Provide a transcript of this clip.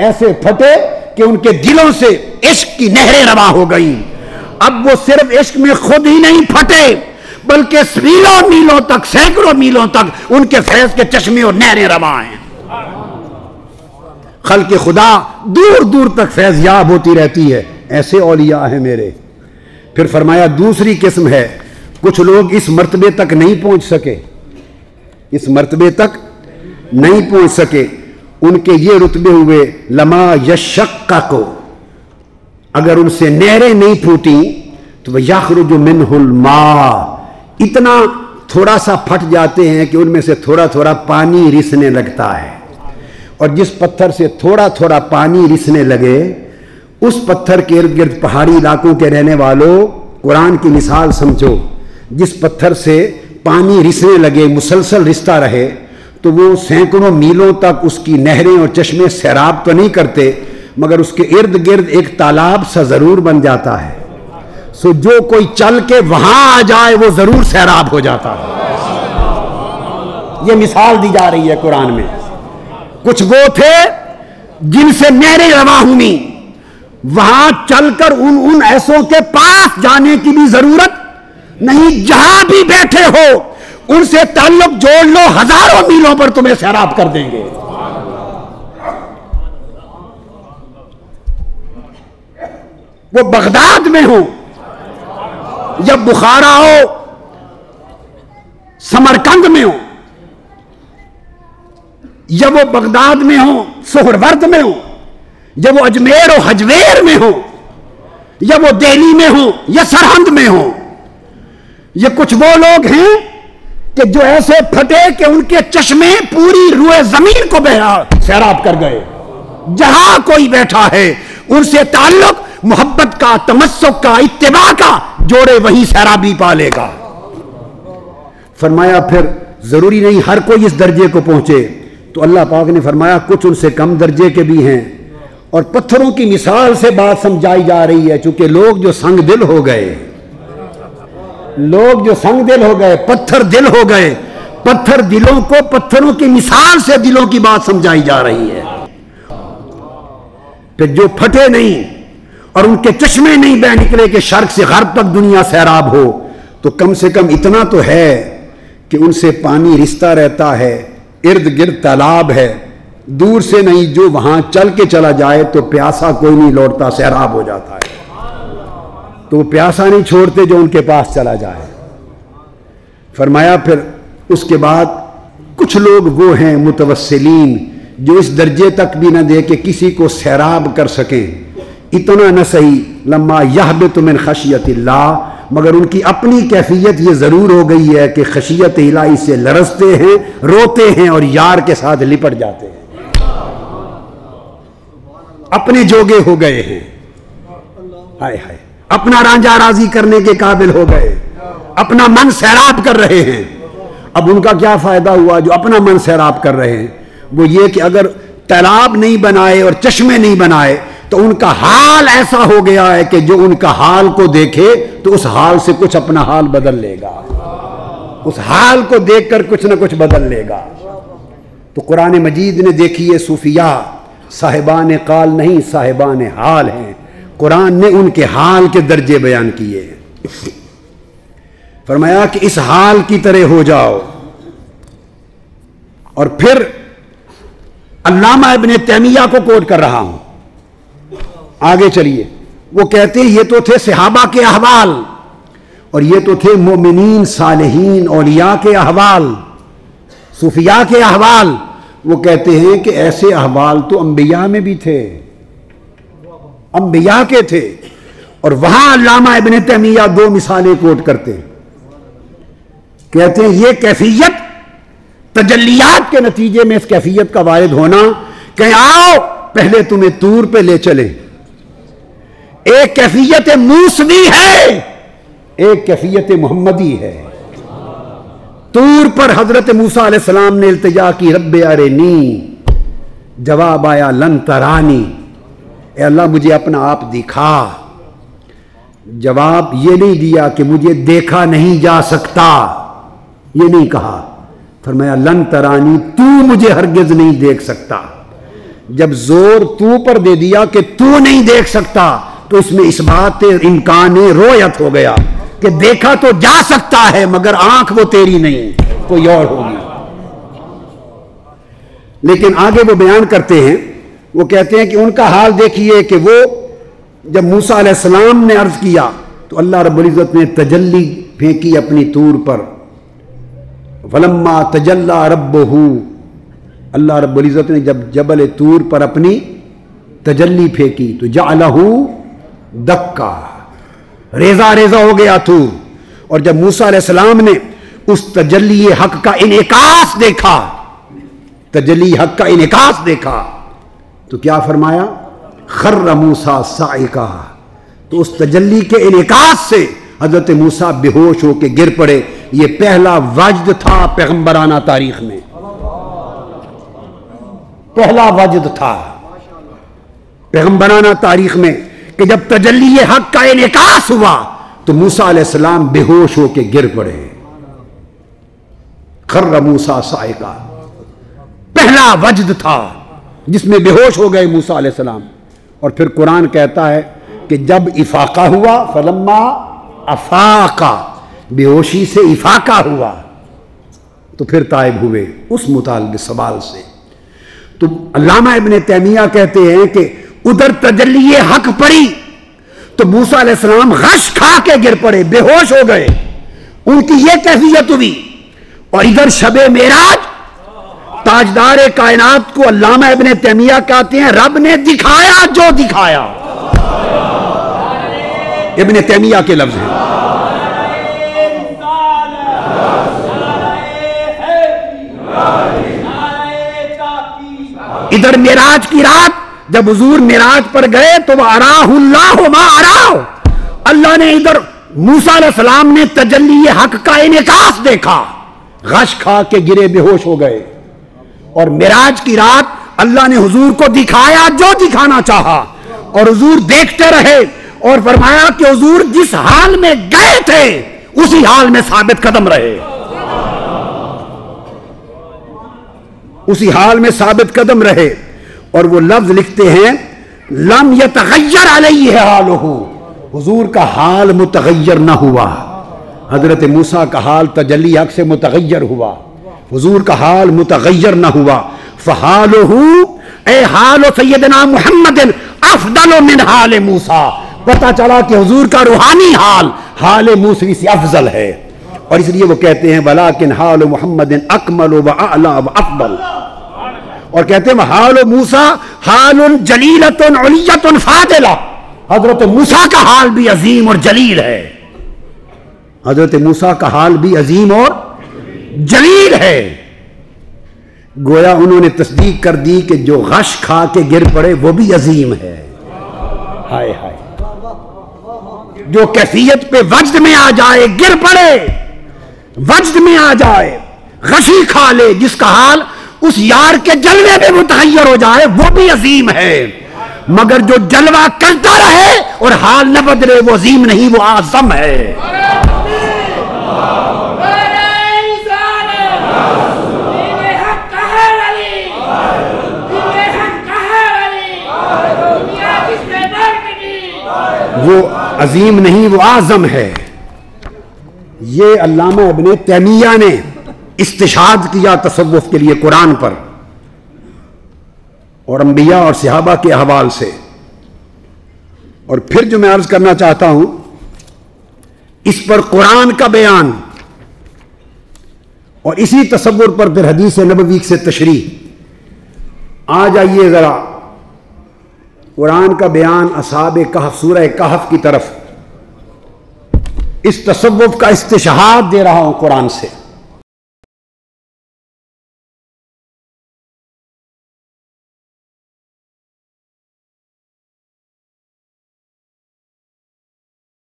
ایسے پھٹے کہ ان کے دلوں سے عشق کی نہریں رواں ہو گئی. اب وہ صرف عشق میں خود ہی نہیں پھٹے بلکہ میلوں میلوں تک، سینکڑوں میلوں تک ان کے فیض کے چشمے اور نہریں رواں ہیں. خلق خدا دور دور تک فیض یاب ہوتی رہتی ہے. ایسے اولیاء ہیں میرے. پھر فرمایا دوسری قسم ہے، کچھ لوگ اس مرتبے تک نہیں پہنچ سکے، اس مرتبے تک نہیں پہنچ سکے. ان کے یہ رتبے ہوئے لما یشقق، اگر ان سے نہریں نہیں پھوٹیں تو یخرج منہ الماء، اتنا تھوڑا سا پھٹ جاتے ہیں کہ ان میں سے تھوڑا تھوڑا پانی رسنے لگتا ہے. اور جس پتھر سے تھوڑا تھوڑا پانی رسنے لگے اس پتھر کے ارد گرد پہاڑی علاقوں کے رہنے والوں قرآن کی مثال سمجھو. جس پتھر سے پانی رسنے لگے، مسلسل رستا رہے، تو وہ سینکڑوں میلوں تک اس کی نہریں اور چشمے سیراب تو نہیں کرتے مگر اس کے ارد گرد ایک تالاب سا ضرور بن جاتا ہے. سو جو کوئی چل کے وہاں آ جائے وہ ضرور سیراب ہو جاتا ہے. یہ مثال دی جا رہی ہے قرآن میں. کچھ وہ تھے جن سے نہریں رواں ہوئیں، وہاں چل کر ان ایسوں کے پاس جانے کی بھی ضرورت نہیں، جہاں بھی بیٹھے ہو ان سے تعلق جوڑ لو، ہزاروں میلوں پر تمہیں سیراب کر دیں گے. وہ بغداد میں ہو یا بخارا ہو، سمرقند میں ہو، یا وہ بغداد میں ہو، سہرورد میں ہو، یا وہ اجمیر و حجویر میں ہو، یا وہ دہلی میں ہو یا سرہند میں ہو. یہ کچھ وہ لوگ ہیں کہ جو ایسے پھٹے کہ ان کے چشمے پوری روئے زمین کو سیراب کر گئے. جہاں کوئی بیٹھا ہے ان سے تعلق محبت کا، تمسک کا، اتباع کا جوڑے وہیں سیرابی پالے گا. فرمایا پھر ضروری نہیں ہر کوئی اس درجے کو پہنچے، تو اللہ پاک نے فرمایا کچھ ان سے کم درجے کے بھی ہیں. اور پتھروں کی مثال سے بات سمجھائی جا رہی ہے، چونکہ لوگ جو سنگ دل ہو گئے، لوگ جو سنگ دل ہو گئے، پتھر دل ہو گئے، پتھر دلوں کو پتھروں کی مثال سے دلوں کی بات سمجھائی جا رہی ہے. پھر جو پھٹے نہیں اور ان کے چشمے نہیں بہ نکلے کہ شرق سے غرب تک دنیا سیراب ہو، تو کم سے کم اتنا تو ہے کہ ان سے پانی رستا رہتا ہے، ارد گرد تالاب ہے، دور سے نہیں، جو وہاں چل کے چلا جائے تو پیاسا کوئی نہیں لوٹتا، سیراب ہو جاتا ہے. تو وہ پیاسا نہیں چھوڑتے جو ان کے پاس چلا جائے. فرمایا پھر اس کے بعد کچھ لوگ وہ ہیں متوسلین جو اس درجے تک بھی نہ دے کہ کسی کو سیراب کر سکیں. اتنا نہ صحیح، لما یہبط من خشیت اللہ، مگر ان کی اپنی کیفیت یہ ضرور ہو گئی ہے کہ خشیت الہی سے لرزتے ہیں، روتے ہیں اور یار کے ساتھ لپٹ جاتے ہیں، اپنے جوگے ہو گئے ہیں. ہائے ہائے، اپنا رانجھا راضی کرنے کے قابل ہو گئے، اپنا من سیراب کر رہے ہیں. اب ان کا کیا فائدہ ہوا جو اپنا من سیراب کر رہے ہیں؟ وہ یہ کہ اگر تالاب نہیں بنائے اور چشمے نہیں بنائے تو ان کا حال ایسا ہو گیا ہے کہ جو ان کا حال کو دیکھے تو اس حال سے کچھ اپنا حال بدل لے گا، اس حال کو دیکھ کر کچھ نہ کچھ بدل لے گا. تو قرآن مجید نے دیکھیے صوفیاء صاحبان قال نہیں، صاحبان حال ہیں. قرآن نے ان کے حال کے درجے بیان کیے. فرمایا کہ اس حال کی طرح ہو جاؤ. اور پھر علامہ ابن تیمیہ کو کوٹ کر رہا ہوں، آگے چلیے. وہ کہتے ہیں یہ تو تھے صحابہ کے احوال اور یہ تو تھے مومنین، صالحین، اولیاء کے احوال، صوفیاء کے احوال. وہ کہتے ہیں کہ ایسے احوال تو انبیاء میں بھی تھے، انبیاء کے تھے. اور وہاں علامہ ابن تیمیہ دو مثالیں کوٹ کرتے ہیں. کہتے ہیں یہ کیفیت تجلیات کے نتیجے میں اس کیفیت کا وارد ہونا کہ آؤ پہلے تمہیں طور پہ لے چلیں. ایک کیفیت موسوی ہے، ایک کیفیت محمدی ہے. طور پر حضرت موسیٰ علیہ السلام نے التجا کی، رب ارنی، جواب آیا لن ترانی، اے اللہ مجھے اپنا آپ دکھا. جواب یہ نہیں دیا کہ مجھے دیکھا نہیں جا سکتا، یہ نہیں کہا. فرمایا لن ترانی، تو مجھے ہرگز نہیں دیکھ سکتا. جب زور تو پر دے دیا کہ تو نہیں دیکھ سکتا تو اس میں اس بات امکان رویت ہو گیا کہ دیکھا تو جا سکتا ہے مگر آنکھ وہ تیری نہیں، کوئی اور ہوگی۔ لیکن آگے وہ بیان کرتے ہیں، وہ کہتے ہیں کہ ان کا حال دیکھیے کہ وہ جب موسیٰ علیہ السلام نے عرض کیا تو اللہ رب العزت نے تجلی پھینکی اپنی طور پر، فلما تجلی ربہ، اللہ رب العزت نے جب جبل طور پر اپنی تجلی پھینکی تو جعلہ دکا، ریزہ ریزہ ہو گیا طور۔ اور جب موسیٰ علیہ السلام نے اس تجلی حق کا انعکاس دیکھا، تجلی حق کا انعکاس دیکھا تو کیا فرمایا؟ خر موسیٰ صاعقا، تو اس تجلی کے انعکاس سے حضرت موسیٰ بے ہوش ہو کے گر پڑے۔ یہ پہلا وجد تھا پیغمبرانہ تاریخ میں، پہلا وجد تھا پیغمبرانہ تاریخ میں کہ جب تجلی حق کا انعکاس ہوا تو موسیٰ علیہ السلام بے ہوش ہو کے گر پڑے۔ خر موسیٰ صاعقا پہلا وجد تھا جس میں بے ہوش ہو گئے موسیٰ علیہ السلام۔ اور پھر قرآن کہتا ہے کہ جب افاقہ ہوا، فلما افاقہ، بے ہوشی سے افاقہ ہوا تو پھر تائب ہوئے اس مطالبے سوال سے۔ تو علامہ ابن تیمیہ کہتے ہیں کہ ادھر تجلی حق پڑی تو موسیٰ علیہ السلام غش کھا کے گر پڑے، بے ہوش ہو گئے، ان کی یہ کیفیت ہوئی۔ اور ادھر شب معراج تاجدار کائنات کو علامہ ابن تیمیہ کہتے ہیں رب نے دکھایا جو دکھایا، ابن تیمیہ کے لفظ ہیں۔ ادھر معراج کی رات جب حضور معراج پر گئے تو وہ اراہ اللہ ما اراہ، اللہ نے ادھر موسیٰ علیہ السلام نے تجلی حق کا انعکاس دیکھا، غش کھا کے گرے، بے ہوش ہو گئے۔ اور معراج کی رات اللہ نے حضور کو دکھایا جو دکھانا چاہا اور حضور دیکھتے رہے، اور فرمایا کہ حضور جس حال میں گئے تھے اسی حال میں ثابت قدم رہے، اسی حال میں ثابت قدم رہے۔ اور وہ لفظ لکھتے ہیں لم یتغیر علیہ حالہ، حضور کا حال متغیر نہ ہوا، حضرت موسیٰ کا حال تجلی حق سے متغیر ہوا، حضور کا حال متغیر نہ ہوا۔ فحالہ اے حال سیدنا محمد افضل من حال موسیٰ، پتہ چلا کہ حضور کا روحانی حال حال موسیٰ سے افضل ہے۔ اور اس لیے وہ کہتے ہیں ولیکن حال محمد اکمل و اعلی و افضل، اور کہتے ہیں حال موسیٰ حال جلیلۃ علیۃ فاضلہ، حضرت موسیٰ کا حال بھی عظیم اور جلیل ہے، حضرت موسیٰ کا حال بھی عظیم اور جلیل ہے۔ گویا انہوں نے تصدیق کر دی کہ جو غش کھا کے گر پڑے وہ بھی عظیم ہے۔ ہائے ہائے، جو کیفیت پہ وجد میں آ جائے، گر پڑے وجد میں آ جائے، غشی کھا لے، جس کا حال اس یار کے جلوے میں متغیر ہو جائے وہ بھی عظیم ہے، مگر جو جلوہ کرتا رہے اور حال نہ بدلے وہ عظیم نہیں، وہ اعظم ہے۔ وہ عظیم نہیں، وہ اعظم ہے۔ یہ علامہ ابن تیمیہ نے استشہاد کیا تصوف کے لیے قرآن پر اور انبیاء اور صحابہ کے احوال سے۔ اور پھر جو میں عرض کرنا چاہتا ہوں اس پر قرآن کا بیان اور اسی تصور پر پھر حدیث نبوی سے تشریح۔ آ جائیے ذرا قرآن کا بیان اصحاب کہف، سورہ کہف کی طرف، اس تصوف کا استشہاد دے رہا ہوں قرآن سے۔